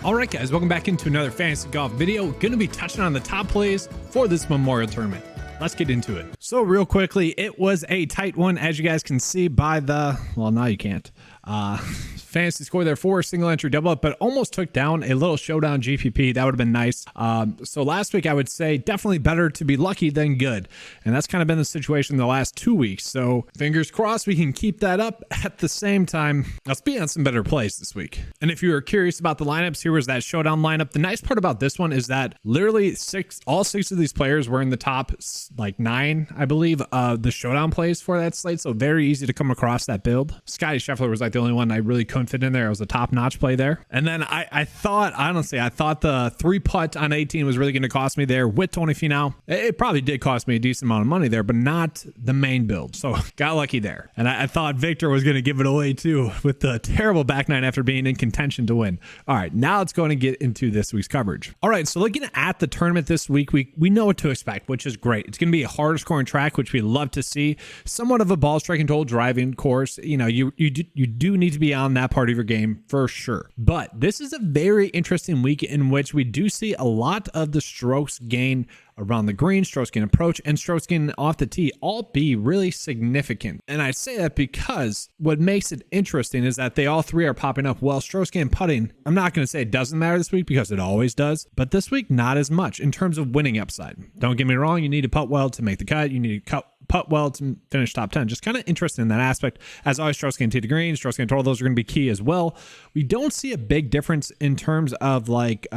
All right, guys, welcome back into another fantasy golf video. Going to be touching on the top plays for this Memorial Tournament. Let's get into it. So real quickly, it was a tight one, as you guys can see by the, well, now you can't. Fantasy score there for a single entry double up, but almost took down a little showdown GPP. That would have been nice. So last week, I would say definitely better to be lucky than good. And that's kind of been the situation the last 2 weeks. So fingers crossed we can keep that up. At the same time, let's be on some better plays this week. And if you were curious about the lineups, here was that showdown lineup. The nice part about this one is that literally all six of these players were in the top like 9, I believe, of the showdown plays for that slate. So very easy to come across that build. Scotty Scheffler was like the only one I really couldn't fit in there. It was a top-notch play there. And then I thought the 3-putt on 18 was really going to cost me there with Tony Finau. It probably did cost me a decent amount of money there, but not the main build. So got lucky there. And I thought Victor was going to give it away too with the terrible back nine after being in contention to win. All right, now it's going to get into this week's coverage. All right, so looking at the tournament this week, we know what to expect, which is great. It's going to be a harder scoring track, which we love to see. Somewhat of a ball striking total driving course. You know, you do need to be on that part of your game for sure. But this is a very interesting week in which we do see a lot of the strokes gain around the green, strokes gain approach, and strokes gain off the tee all be really significant. And I say that because what makes it interesting is that they all three are popping up. Well, strokes gain putting, I'm not going to say it doesn't matter this week because it always does, but this week not as much in terms of winning upside. Don't get me wrong, you need to putt well to make the cut. You need to putt well to finish top 10. Just kind of interested in that aspect. As always, strokes gain tee to green, strokes gain total, those are going to be key as well. We don't see a big difference in terms of like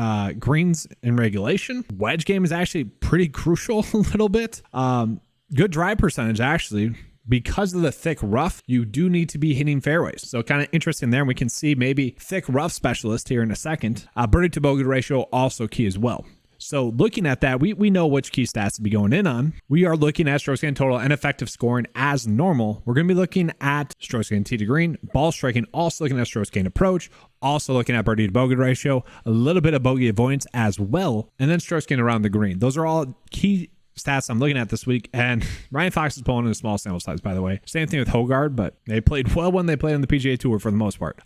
greens in regulation. Wedge game is actually pretty crucial a little bit. Good drive percentage actually. Because of the thick rough, you do need to be hitting fairways. So kind of interesting there. And we can see maybe thick rough specialist here in a second. Birdie to bogey ratio also key as well. So looking at that, we know which key stats to be going in on. We are looking at strokes gain total and effective scoring as normal. We're going to be looking at strokes gain tee to green, ball striking, also looking at strokes gain approach, also looking at birdie to bogey ratio, a little bit of bogey avoidance as well, and then strokes gain around the green. Those are all key stats I'm looking at this week. And Ryan Fox is pulling in a small sample size, by the way. Same thing with Hogard, but they played well when they played on the PGA Tour for the most part.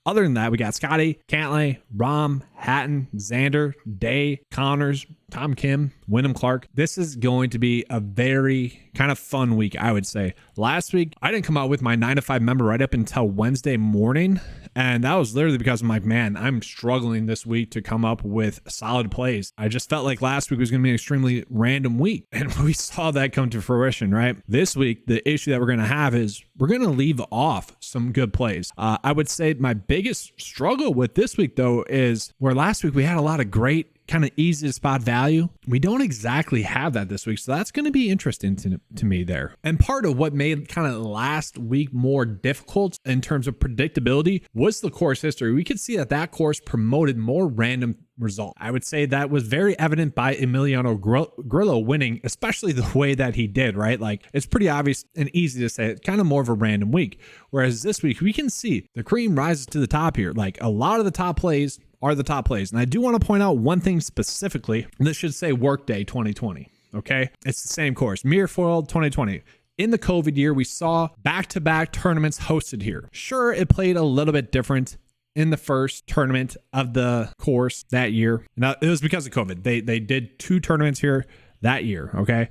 Other than that, we got Scotty, Cantlay, Rahm, Hatton, Xander, Day, Connors, Tom Kim, Wyndham Clark. This is going to be a very kind of fun week, I would say. Last week, I didn't come out with my 9 to 5 member right up until Wednesday morning. And that was literally because I'm like, man, I'm struggling this week to come up with solid plays. I just felt like last week was going to be an extremely random week. And we saw that come to fruition, right? This week, the issue that we're going to have is we're going to leave off some good plays. I would say my biggest struggle with this week, though, is where last week we had a lot of great kind of easy to spot value. We don't exactly have that this week. So that's going to be interesting to me there. And part of what made kind of last week more difficult in terms of predictability was the course history. We could see that course promoted more random result. I would say that was very evident by Emiliano Grillo winning, especially the way that he did, right? Like it's pretty obvious and easy to say it's kind of more of a random week. Whereas this week we can see the cream rises to the top here. Like a lot of the top plays are the top plays. And I do want to point out one thing specifically. This should say Workday 2020. Okay. It's the same course. Mirfoil 2020. In the COVID year, we saw back-to-back tournaments hosted here. Sure, it played a little bit different in the first tournament of the course that year. Now, it was because of COVID. They did 2 tournaments here that year, okay?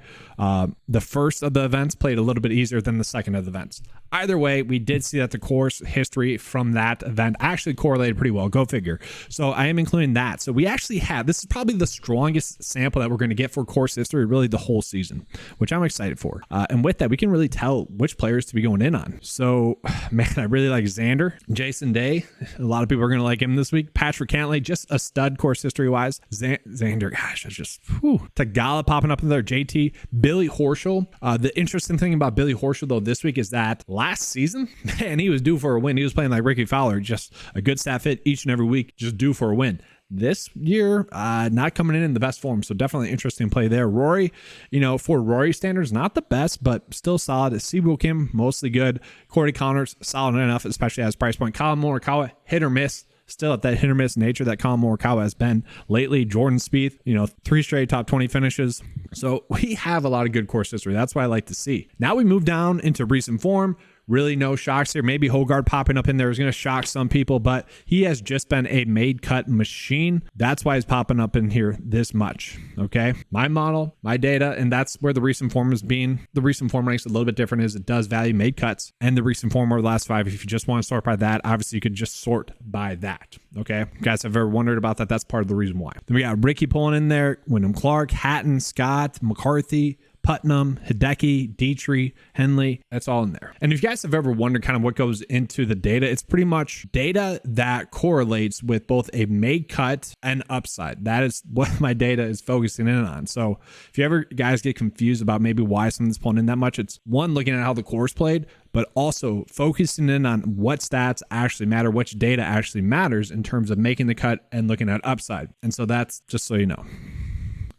The first of the events played a little bit easier than the second of the events. Either way, we did see that the course history from that event actually correlated pretty well. Go figure. So I am including that. So we actually have, this is probably the strongest sample that we're going to get for course history, really the whole season, which I'm excited for. And with that, we can really tell which players to be going in on. So, man, I really like Xander, Jason Day. A lot of people are going to like him this week. Patrick Cantlay, just a stud course history-wise. Xander, gosh, that's just, Tagala popping up in there. JT, Billy Horschel. The interesting thing about Billy Horschel, though, this week is that last season, man, he was due for a win. He was playing like Ricky Fowler, just a good stat fit each and every week, just due for a win. This year, not coming in the best form, so definitely interesting play there. Rory, for Rory standards, not the best, but still solid. Siwoo Kim, mostly good. Corey Connors, solid enough, especially as price point. Colin Morikawa, hit or miss. Still at that hit or miss nature that Colin Morikawa has been lately. Jordan Spieth, 3 straight top 20 finishes. So we have a lot of good course history. That's what I like to see. Now we move down into recent form. Really no shocks here. Maybe Hogard popping up in there is going to shock some people, but he has just been a made cut machine. That's why he's popping up in here this much. Okay. My model, my data, and that's where the recent form is being. The recent form ranks a little bit different is it does value made cuts and the recent form over the last 5. If you just want to sort by that, obviously you could just sort by that. Okay. If you guys have ever wondered about that, that's part of the reason why. Then we got Ricky pulling in there, Wyndham Clark, Hatton, Scott, McCarthy, Putnam, Hideki, Dietrich, Henley, that's all in there. And if you guys have ever wondered kind of what goes into the data, it's pretty much data that correlates with both a made cut and upside. That is what my data is focusing in on. So if you ever guys get confused about maybe why something's pulling in that much, it's one, looking at how the course played, but also focusing in on what stats actually matter, which data actually matters in terms of making the cut and looking at upside. And so that's just so you know.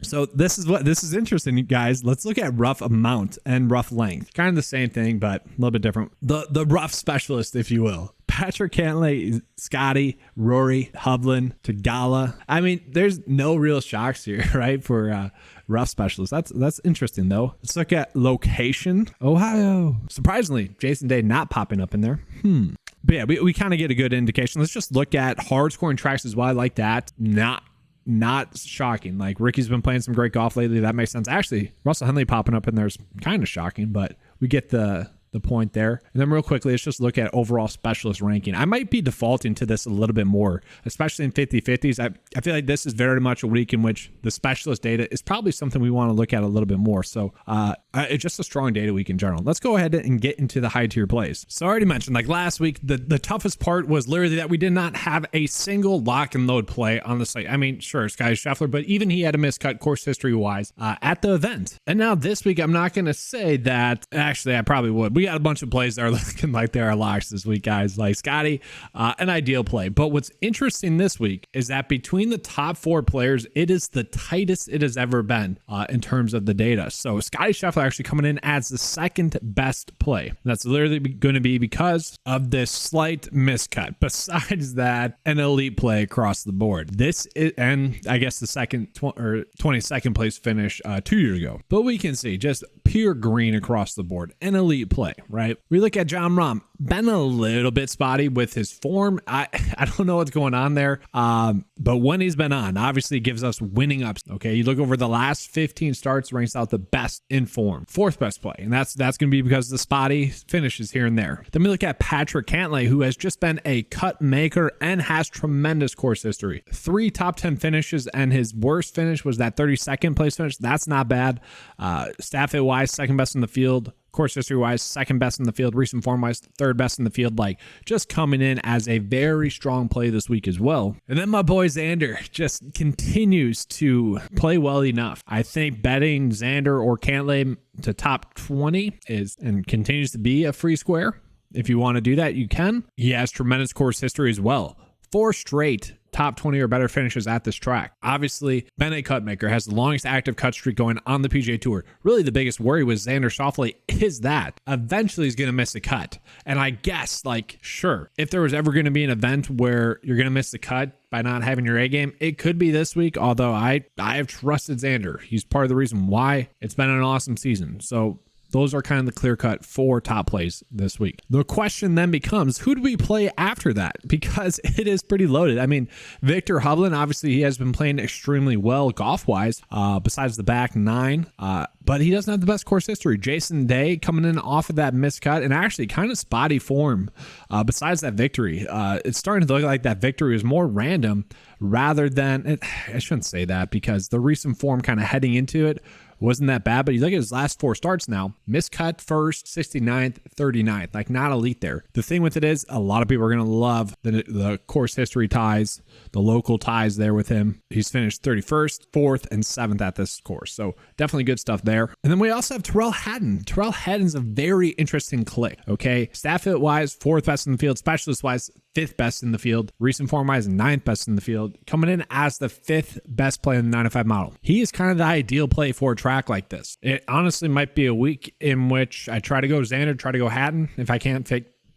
So this is interesting, guys. Let's look at rough amount and rough length. Kind of the same thing, but a little bit different. The rough specialist, if you will. Patrick Cantlay, Scotty, Rory, Hovland, Tagala. I mean, there's no real shocks here, right? For rough specialists. That's interesting though. Let's look at location. Ohio. Surprisingly, Jason Day not popping up in there. But yeah, we kind of get a good indication. Let's just look at hard scoring tracks as well. I like that. Not shocking. Like Ricky's been playing some great golf lately. That makes sense. Actually, Russell Henley popping up in there is kind of shocking, but we get the point there. And then real quickly, let's just look at overall specialist ranking. I might be defaulting to this a little bit more, especially in 50-50s. I feel like this is very much a week in which the specialist data is probably something we want to look at a little bit more. So it's just a strong data week in general. Let's go ahead and get into the high tier plays. So I already mentioned, like last week, the toughest part was literally that we did not have a single lock and load play on the site. I mean, sure, Sky Scheffler, but even he had a miscut course history wise at the event. And now this week, I'm not going to say that. Actually, I probably would. We got a bunch of plays that are looking like they are locks this week, guys. Like Scotty, an ideal play. But what's interesting this week is that between the top 4 players, it is the tightest it has ever been in terms of the data. So Scotty Scheffler actually coming in as the second best play. And that's literally going to be because of this slight miscut. Besides that, an elite play across the board. This is, and I guess the second or 22nd place finish 2 years ago. But we can see just pure green across the board. An elite play, right? We look at John Rahm, been a little bit spotty with his form. I don't know what's going on there. But when he's been on, obviously gives us winning ups. Okay. You look over the last 15 starts, ranks out the best in form, 4th best play. And that's going to be because of the spotty finishes here and there. Then we look at Patrick Cantlay, who has just been a cut maker and has tremendous course history. 3 top 10 finishes, and his worst finish was that 32nd place finish. That's not bad. Staff it wise, second best in the field. Course history wise, second best in the field. Recent form wise, third best in the field. Like just coming in as a very strong play this week as well. And then my boy Xander just continues to play well enough. I think betting Xander or Cantlay to top 20 is and continues to be a free square. If you want to do that, you can. He has tremendous course history as well. 4 straight top 20 or better finishes at this track. Obviously, been a cut maker, has the longest active cut streak going on the PGA Tour. Really, the biggest worry with Xander Schauffele is that eventually he's going to miss a cut. And I guess, like, sure, if there was ever going to be an event where you're going to miss the cut by not having your A game, it could be this week, although I have trusted Xander. He's part of the reason why it's been an awesome season. So those are kind of the clear-cut 4 top plays this week. The question then becomes, who do we play after that? Because it is pretty loaded. I mean, Victor Hovland, obviously, he has been playing extremely well golf-wise, besides the back 9, but he doesn't have the best course history. Jason Day coming in off of that miscut and actually kind of spotty form besides that victory. It's starting to look like that victory is more random rather than, I shouldn't say that because the recent form kind of heading into it wasn't that bad, but you look at his last 4 starts now, miscut first, 69th, 39th, like not elite there. The thing with it is a lot of people are going to love the course history ties, the local ties there with him. He's finished 31st, 4th, and 7th at this course. So definitely good stuff there. And then we also have Terrell Hatton. Terrell Hatton's a very interesting click. Okay. Staff fit wise, 4th best in the field, specialist wise, 5th best in the field, recent form wise, 9th best in the field, coming in as the 5th best play in the 905 model. He is kind of the ideal play for a track like this. It honestly might be a week in which I try to go Xander, try to go Hatton if I can't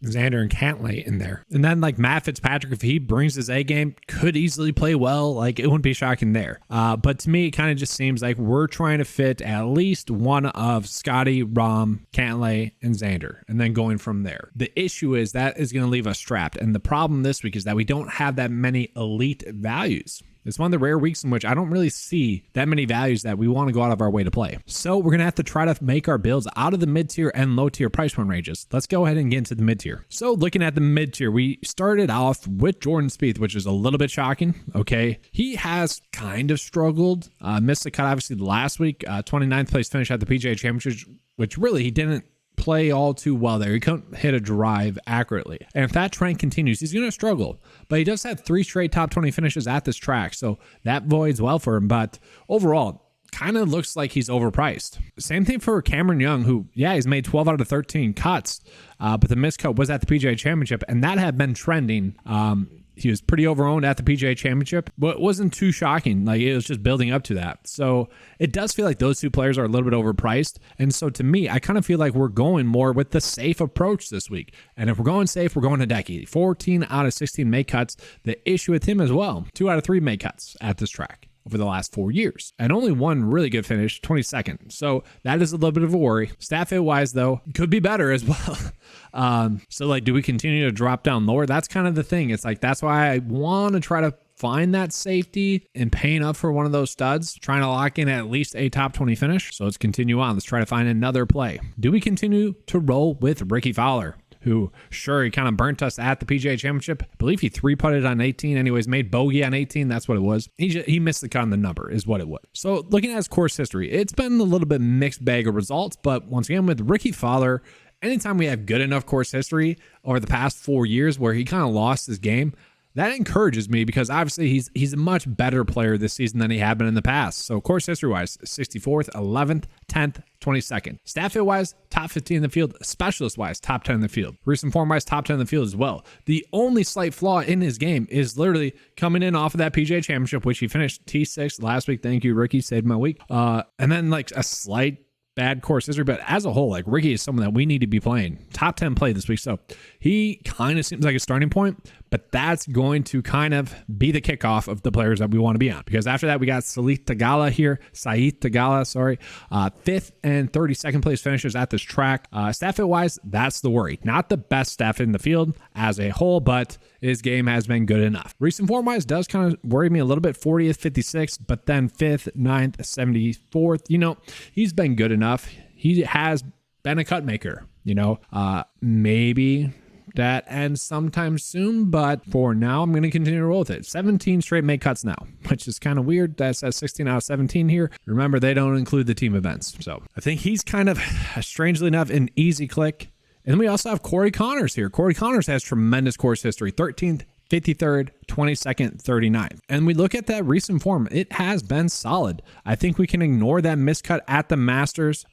Xander and Cantlay in there. And then like Matt Fitzpatrick, if he brings his A game, could easily play well. Like it wouldn't be shocking there. But to me, it kind of just seems like we're trying to fit at least one of Scotty, Rahm, Cantlay, and Xander, and then going from there. The issue is that is going to leave us strapped. And the problem this week is that we don't have that many elite values. It's one of the rare weeks in which I don't really see that many values that we want to go out of our way to play. So we're going to have to try to make our builds out of the mid-tier and low-tier price point ranges. Let's go ahead and get into the mid-tier. So looking at the mid-tier, we started off with Jordan Spieth, which is a little bit shocking. Okay. He has kind of struggled. Missed the cut obviously last week. 29th place finish at the PGA Championship, which really he didn't play all too well there. He couldn't hit a drive accurately. And if that trend continues, he's going to struggle. But he does have 3 straight top 20 finishes at this track, so that bodes well for him. But overall, kind of looks like he's overpriced. Same thing for Cameron Young, who, yeah, he's made 12 out of 13 cuts, but the miscut was at the PGA Championship, and that had been trending. He was pretty overowned at the PGA Championship, but it wasn't too shocking. Like it was just building up to that. So it does feel like those two players are a little bit overpriced. And so to me, I kind of feel like we're going more with the safe approach this week. And if we're going safe, we're going to Decky. 14 out of 16 make cuts. The issue with him as well, 2 out of 3 make cuts at this track over the last 4 years, and only one really good finish, 22nd. So that is a little bit of a worry. Stat fit wise though, could be better as well. So like, do we continue to drop down lower? That's kind of the thing. It's like, that's why I want to try to find that safety and paying up for one of those studs, trying to lock in at least a top 20 finish. So let's continue on. Let's try to find another play. Do we continue to roll with Ricky Fowler, who, sure, he kind of burnt us at the PGA Championship. I believe he 3-putted on 18, anyways, made bogey on 18. That's what it was. He missed the cut on the number is what it was. So looking at his course history, it's been a little bit mixed bag of results, but once again, with Ricky Fowler, anytime we have good enough course history over the past 4 years where he kind of lost his game, that encourages me because obviously he's a much better player this season than he had been in the past. So course history-wise, 64th, 11th, 10th, 22nd. Stat fit-wise, top 15 in the field. Specialist-wise, top 10 in the field. Recent form-wise, top 10 in the field as well. The only slight flaw in his game is literally coming in off of that PGA Championship, which he finished T6 last week. Thank you, Ricky. Saved my week. And then like a slight bad course history, but as a whole, like Ricky is someone that we need to be playing. Top 10 play this week. So he kind of seems like a starting point, but that's going to kind of be the kickoff of the players that we want to be on. Because after that, we got Sahith Theegala here. 5th and 32nd place finishers at this track. Stat fit wise, that's the worry. Not the best stat fit in the field as a whole, but his game has been good enough. Recent form wise does kind of worry me a little bit. 40th, 56th, but then 5th, 9th, 74th. You know, he's been good enough. He has been a cut maker, you know, maybe that ends sometime soon, but for now, I'm going to continue to roll with it. 17 straight make cuts now, which is kind of weird. That says 16 out of 17 here. Remember, they don't include the team events. So I think he's kind of, strangely enough, an easy click. And then we also have Corey Connors here. Corey Connors has tremendous course history. 13th, 53rd, 22nd, 39th. And we look at that recent form, it has been solid. I think we can ignore that miscut at the Masters.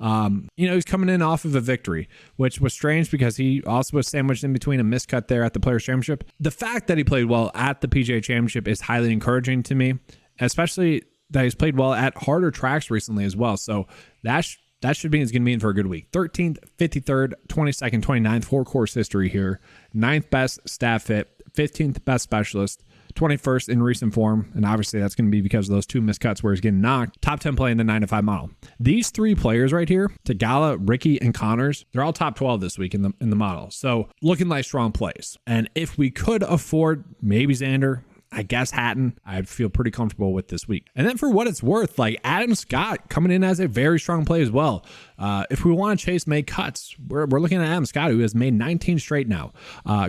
He's coming in off of a victory, which was strange because he also was sandwiched in between a miscut there at the Players Championship. The fact that he played well at the PGA Championship is highly encouraging to me, especially that he's played well at harder tracks recently as well. So that should mean he's going to be in for a good week. 13th, 53rd, 22nd, 29th, 4 course history here. 9th best stat fit. 15th best specialist, 21st in recent form, and obviously that's going to be because of those 2 miscuts where he's getting knocked. Top 10 play in the 9-5 model. These 3 players right here, Theegala, Ricky, and Connors, they're all top 12 this week in the model. So looking like strong plays. And if we could afford maybe Xander, I guess Hatton, I'd feel pretty comfortable with this week. And then for what it's worth, like Adam Scott coming in as a very strong play as well. If we want to chase make cuts, we're looking at Adam Scott, who has made 19 straight now.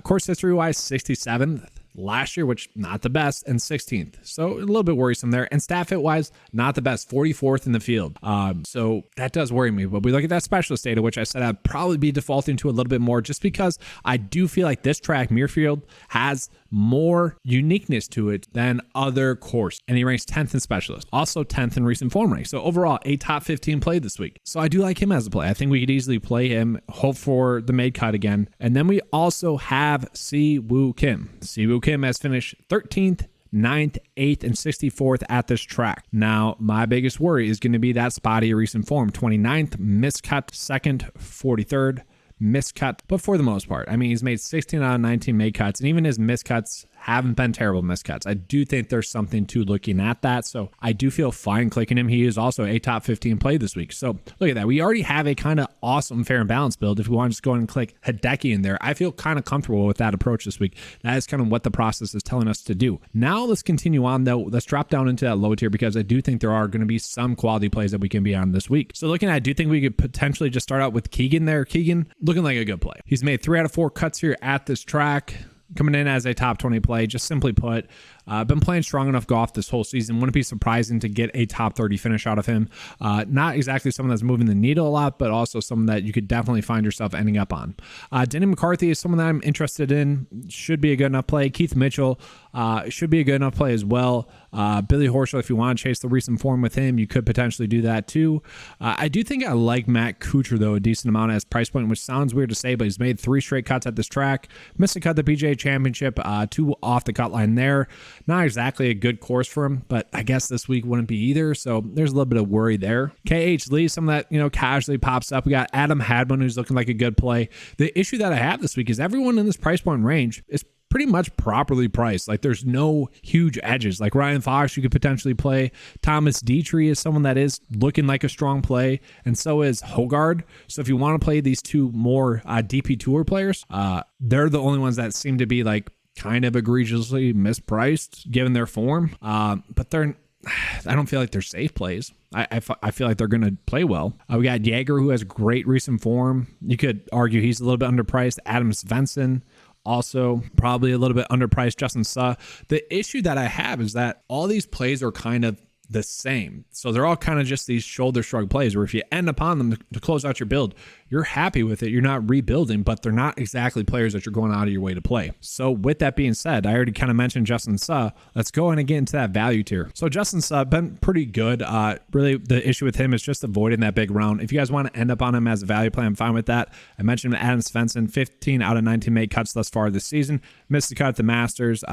Course history-wise, 67th last year, which not the best, and 16th. So a little bit worrisome there. And stat fit wise, not the best, 44th in the field. So that does worry me. But we look at that specialist data, which I said I'd probably be defaulting to a little bit more just because I do feel like this track, Muirfield, has more uniqueness to it than other course. And he ranks 10th in specialist, also 10th in recent form rank. So overall, a top 15 play this week. So I do like him as a play. I think we could easily play him, hope for the made cut again. And then we also have Si-Woo Kim. Si-Woo Kim has finished 13th, 9th, 8th, and 64th at this track. Now, my biggest worry is going to be that spotty recent form. 29th, miscut, 2nd, 43rd, miscut, but for the most part, I mean, he's made 16 out of 19 made cuts, and even his miscuts haven't been terrible miscuts. I do think there's something to looking at that. So I do feel fine clicking him. He is also a top 15 play this week. So look at that. We already have a kind of awesome fair and balanced build. If we want to just go ahead and click Hideki in there, I feel kind of comfortable with that approach this week. That is kind of what the process is telling us to do. Now let's continue on though. Let's drop down into that low tier because I do think there are going to be some quality plays that we can be on this week. So looking at, I do think we could potentially just start out with Keegan there. Keegan looking like a good play. He's made 3 out of 4 cuts here at this track, coming in as a top 20 play. Just simply put, been playing strong enough golf this whole season. Wouldn't be surprising to get a top 30 finish out of him. Not exactly someone that's moving the needle a lot, but also someone that you could definitely find yourself ending up on. Denny McCarthy is someone that I'm interested in. Should be a good enough play. Keith Mitchell should be a good enough play as well. Billy Horschel, if you want to chase the recent form with him, you could potentially do that too. I do think I like Matt Kuchar though a decent amount as price point, which sounds weird to say, but he's made 3 straight cuts at this track. Missed a cut the PGA Championship, 2 off the cut line there. Not exactly a good course for him, but I guess this week wouldn't be either. So there's a little bit of worry there. KH Lee, some of that, casually pops up. We got Adam Hadwin, who's looking like a good play. The issue that I have this week is everyone in this price point range is pretty much properly priced. Like there's no huge edges. Like Ryan Fox, you could potentially play. Thomas Dietrich is someone that is looking like a strong play, and so is Hogard. So if you want to play these 2 more DP Tour players, they're the only ones that seem to be like kind of egregiously mispriced given their form. But I don't feel like they're safe plays. I feel like they're going to play well. We got Jaeger, who has great recent form. You could argue he's a little bit underpriced. Adam Svensson, also probably a little bit underpriced. Justin Suh. The issue that I have is that all these plays are kind of the same. So they're all kind of just these shoulder shrug plays where if you end upon them to close out your build, you're happy with it. You're not rebuilding, but they're not exactly players that you're going out of your way to play. So with that being said, I already kind of mentioned Justin Suh. Let's go in and get into that value tier. So Justin Suh been pretty good. Really the issue with him is just avoiding that big round. If you guys want to end up on him as a value play, I'm fine with that. I mentioned Adam Svensson, 15 out of 19 made cuts thus far this season. Missed the cut at the Masters.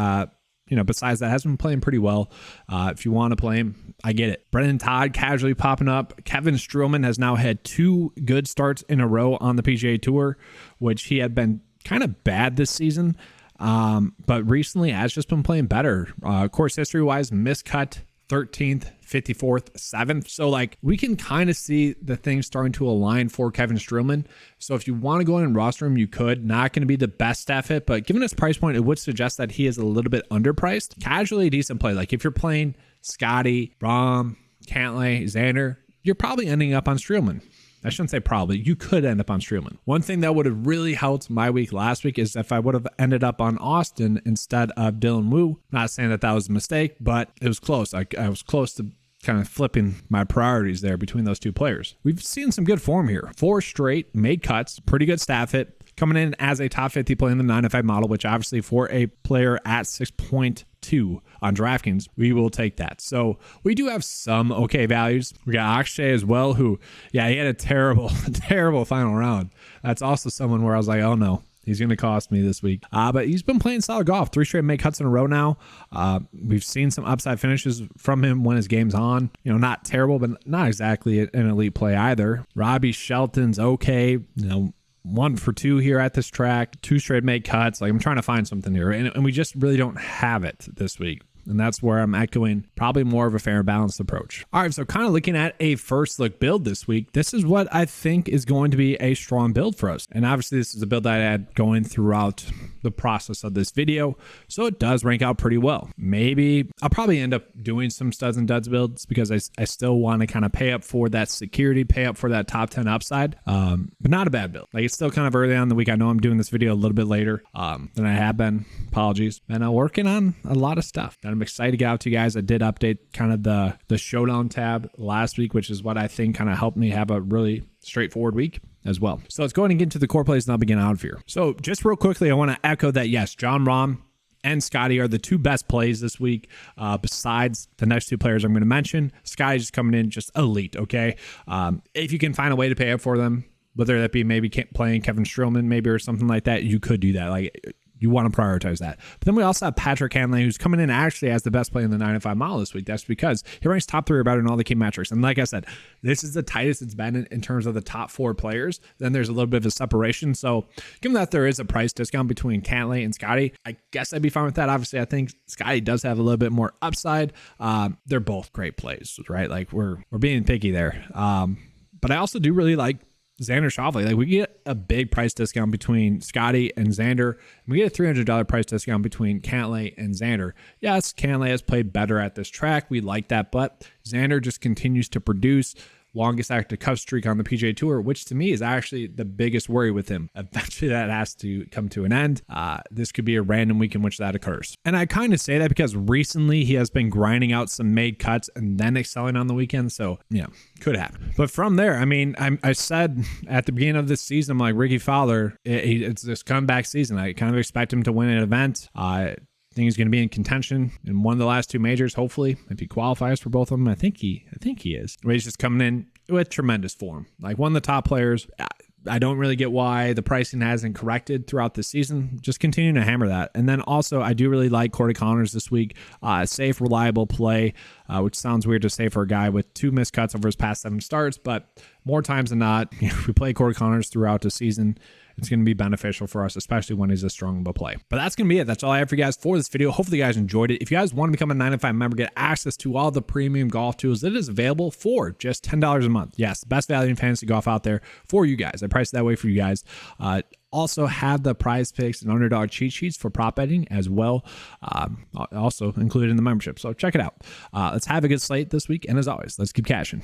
Besides that, has been playing pretty well. If you want to play him, I get it. Brendan Todd casually popping up. Kevin Streelman has now had 2 good starts in a row on the PGA Tour, which he had been kind of bad this season. But recently has just been playing better. Course history-wise, miscut 13th, 54th, 7th. So like we can kind of see the things starting to align for Kevin Streelman. So if you want to go in and roster him, you could. Not going to be the best staff hit, but given his price point, it would suggest that he is a little bit underpriced. Casually a decent play. Like if you're playing Scotty, Rahm, Cantlay, Xander, you're probably ending up on Streelman. I shouldn't say probably. You could end up on Streelman. One thing that would have really helped my week last week is if I would have ended up on Austin instead of Dylan Wu. Not saying that was a mistake, but it was close. I was close to kind of flipping my priorities there between those 2 players. We've seen some good form here. 4 straight made cuts, pretty good staff hit, coming in as a top 50 play in the 9-5 model, which obviously for a player at 6.2 on DraftKings, we will take that. So we do have some okay values. We got Akshay as well, who, he had a terrible, terrible final round. That's also someone where I was like, oh no, he's going to cost me this week. But he's been playing solid golf. 3 straight make cuts in a row now. We've seen some upside finishes from him when his game's on. Not terrible, but not exactly an elite play either. Robbie Shelton's okay. 1 for 2 here at this track. 2 straight made cuts. Like I'm trying to find something here. And we just really don't have it this week. And that's where I'm echoing probably more of a fair balanced approach. All right, so kind of looking at a first look build this week, this is what I think is going to be a strong build for us. And obviously this is a build that I had going throughout the process of this video. So it does rank out pretty well. Maybe I'll probably end up doing some studs and duds builds because I still want to kind of pay up for that security, pay up for that top 10 upside, but not a bad build. Like it's still kind of early on in the week. I know I'm doing this video a little bit later than I have been. Apologies. And I'm working on a lot of stuff. I'm excited to get out to you guys. I did update kind of the showdown tab last week, which is what I think kind of helped me have a really straightforward week as well. So let's go ahead and get into the core plays and I'll begin out of here. So just real quickly, I want to echo that yes, Jon Rahm and Scotty are the 2 best plays this week, besides the next 2 players I'm going to mention. Scotty's just coming in just elite, okay? If you can find a way to pay up for them, whether that be maybe playing Kevin Streelman maybe or something like that, you could do that. Like you want to prioritize that. But then we also have Patrick Cantlay, who's coming in actually as the best play in the 9-5 mile this week. That's because he ranks top 3 or better in all the key metrics. And like I said, this is the tightest it's been in terms of the top 4 players. Then there's a little bit of a separation. So given that there is a price discount between Cantlay and Scotty, I guess I'd be fine with that. Obviously, I think Scotty does have a little bit more upside. They're both great plays, right? Like we're being picky there. But I also do really like Xander Schauffele. Like we get a big price discount between Scotty and Xander. We get a $300 price discount between Cantlay and Xander. Yes, Cantlay has played better at this track. We like that, but Xander just continues to produce. Longest active cut streak on the PGA Tour, which to me is actually the biggest worry with him. Eventually that has to come to an end. This could be a random week in which that occurs. And I kind of say that because recently he has been grinding out some made cuts and then excelling on the weekend. So yeah, could happen. But from there, I mean, I said at the beginning of this season, I'm like, Ricky Fowler, it's this comeback season. I kind of expect him to win an event. I think he's going to be in contention in one of the last 2 majors, hopefully, if he qualifies for both of them. I think he is. But he's just coming in with tremendous form. Like one of the top players. I don't really get why the pricing hasn't corrected throughout the season. Just continuing to hammer that. And then also, I do really like Corey Connors this week. Safe, reliable play, which sounds weird to say for a guy with 2 missed cuts over his past 7 starts, but more times than not, if we play Corey Connors throughout the season, it's going to be beneficial for us, especially when he's a strong of a play. But that's going to be it. That's all I have for you guys for this video. Hopefully you guys enjoyed it. If you guys want to become a 9-5 member, get access to all the premium golf tools that is available for just $10 a month. Yes, the best value in fantasy golf out there for you guys. I priced it that way for you guys. Also have the prize picks and underdog cheat sheets for prop betting as well. Also included in the membership. So check it out. Let's have a good slate this week. And as always, let's keep cashing.